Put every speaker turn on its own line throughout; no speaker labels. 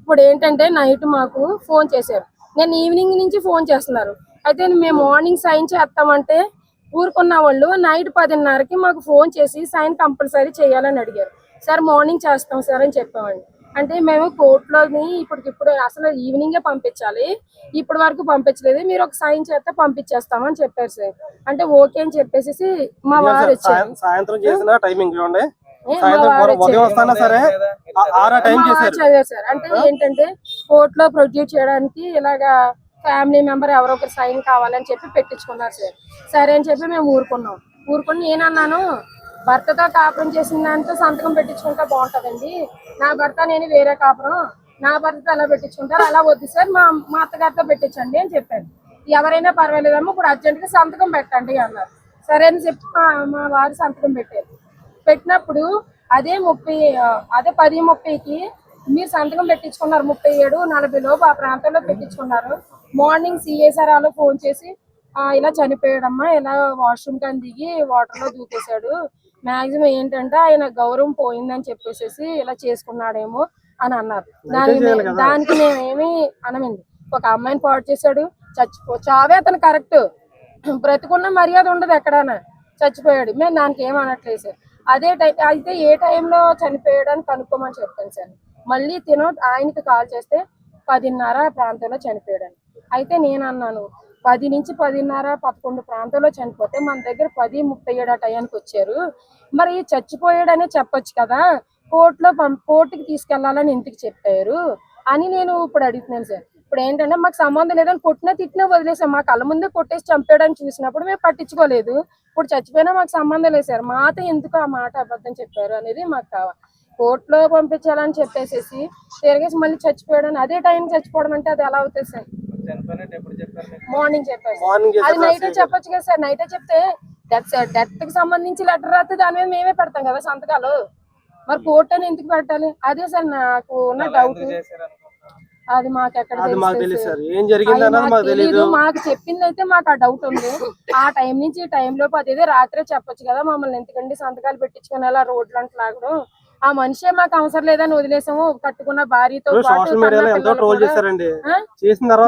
ఇప్పుడు ఏంటంటే నైట్ మాకు ఫోన్ చేశారు. నేను ఈవినింగ్ నుంచి ఫోన్ చేస్తున్నారు. అయితే మేము మార్నింగ్ సైన్ చేస్తామంటే ఊరుకున్న వాళ్ళు నైట్ 10:30కి మాకు ఫోన్ చేసి సైన్ కంపల్సరీ చేయాలని అడిగారు. సార్ మార్నింగ్ చేస్తాం సార్ అని చెప్పామండి. అంటే మేము కోర్టులోని ఇప్పటికిప్పుడు అసలు ఈవినింగే పంపించాలి, ఇప్పటి వరకు పంపించలేదు, మీరు ఒక సైన్ చేస్తే పంపించేస్తామని చెప్పారు సార్. అంటే ఓకే అని చెప్పేసి మా వారు వచ్చారు.
సాయంత్రం చేసిన టైమింగ్ చూడండి,
సార్ అంటే ఏంటంటే కోర్టులో ప్రొడ్యూస్ చేయడానికి ఇలాగా ఫ్యామిలీ మెంబర్ ఎవరో ఒకరు సైన్ కావాలని చెప్పి పెట్టించుకున్నారు సార్. సరే అని చెప్పి మేము ఊరుకుని నేనన్నాను, భర్తతో కాపురం చేసిన దాంతో సంతకం పెట్టించుకుంటే బాగుంటుందండి, నా భర్త నేను వేరే కాపురం, నా భర్తతో ఎలా పెట్టించుకుంటారు, అలా వద్దు సార్ మా అత్తగారితో పెట్టించండి అని చెప్పాను. ఎవరైనా పర్వాలేదమ్మా ఇప్పుడు అర్జెంట్గా సంతకం పెట్టండి అన్నారు. సరే అని చెప్పి మా వారు సంతకం పెట్టారు. పెట్టినప్పుడు అదే 10:30కి మీరు సంతకం పెట్టించుకున్నారు, 37:40 లోపు ఆ ప్రాంతంలో పెట్టించుకున్నారు. మార్నింగ్ సిఏ సార్ వాళ్ళు ఫోన్ చేసి ఇలా చనిపోయాడమ్మా, ఇలా వాష్రూమ్ కానీ దిగి వాటర్లో దూకేశాడు, మాక్సిమం ఏంటంటే ఆయన గౌరవం పోయిందని చెప్పేసి ఇలా చేసుకున్నాడేమో అని అన్నారు. దానికి మేమేమి అనమండి. ఒక అమ్మాయిని పాడు చేశాడు, చావే అతను కరెక్ట్, బ్రతుకున్న మర్యాద ఉండదు ఎక్కడైనా, చచ్చిపోయాడు, మేము దానికి ఏం అనట్లేదు సార్. అదే టైం అయితే ఏ టైంలో చనిపోయాడని కనుక్కోమని చెప్పాను సార్. మళ్ళీ ఆయనకి కాల్ చేస్తే 10:30 ప్రాంతంలో చనిపోయాడని. అయితే నేను అన్నాను, 10 నుంచి 10:30, 11 ప్రాంతంలో చనిపోతే మన దగ్గర 10:37 టయానికి వచ్చారు, మరి చచ్చిపోయాడనే చెప్పొచ్చు కదా, కోర్టుకి తీసుకెళ్లాలని ఎందుకు చెప్పారు అని నేను ఇప్పుడు అడుగుతున్నాను సార్. ఇప్పుడు ఏంటంటే మాకు సంబంధం లేదని కొట్టినా తిట్టినా వదిలేసాం, మా కళ్ళ ముందే కొట్టేసి చంపాడని చూసినప్పుడు మేము పట్టించుకోలేదు. ఇప్పుడు చచ్చిపోయినా మాకు సంబంధం లేదు సార్, మాతో ఎందుకు ఆ మాట అబద్ధం చెప్పారు అనేది మాకు కావాలి. కోర్టులో పంపించాలని చెప్పేసి తిరిగేసి మళ్ళీ చచ్చిపోయాడని అదే టైం చచ్చిపోవడం అంటే అది ఎలా అవుతుంది సార్? మార్నింగ్ చెప్పారు. అది నైటే చెప్పొచ్చు కదా సార్. నైటే చెప్తే డెత్ కి సంబంధించి లెటర్ రాస్తే దాని మీద మేమే పెడతాం కదా సంతకాలు, మరి కోర్టు అని ఎందుకు పెట్టాలి? అదే సార్ నాకు ఉన్న డౌట్. అది మాకు ఎక్కడ తెలీదు, మాకు చెప్పింది అయితే మాకు ఆ డౌట్ ఉంది. ఆ టైం నుంచి ఈ టైం లోపు అదేదో రాత్రే చెప్పొచ్చు కదా, మమ్మల్ని ఎందుకండి సంతకాలు పెట్టించుకుని అలా రోడ్లు అంటే లాగడం, ఆ మనిషే మాకు అవసరం లేదని వదిలేసాము. కట్టుకున్న భార్యతో పాటు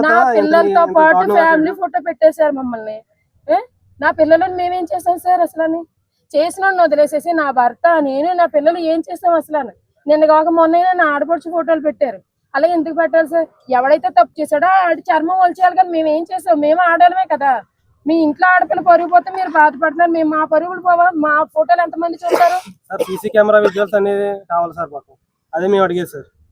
నా పిల్లలతో పాటు ఫ్యామిలీ ఫోటో పెట్టేశారు మమ్మల్ని. నా పిల్లలను మేమేం చేసాం సార్? అసలు చేసిన వదిలేసేసి నా భర్త నేను నా పిల్లలు ఏం చేసాం అసలు? నిన్న కాక మొన్న నా ఆడపడుచు ఫోటోలు పెట్టారు, అలా ఎందుకు పెట్టాలి సార్? ఎవడైతే తప్పు చేశాడో ఆడి చర్మం ఒలిచేయాలి కదా, మేము ఏం చేసాం? మేము ఆడాలమే కదా. మీ ఇంట్లో ఆడపిల్ల పరుగు పోతే మీరు బాధపడుతున్నారు, మేము మా పరుగులు పోవా? మా ఫోటోలు ఎంతమంది చూస్తారు?
సీసీ కెమెరా విజువల్స్ అనేది కావాలి సార్ మాకు, అదే మేము అడిగేది సార్.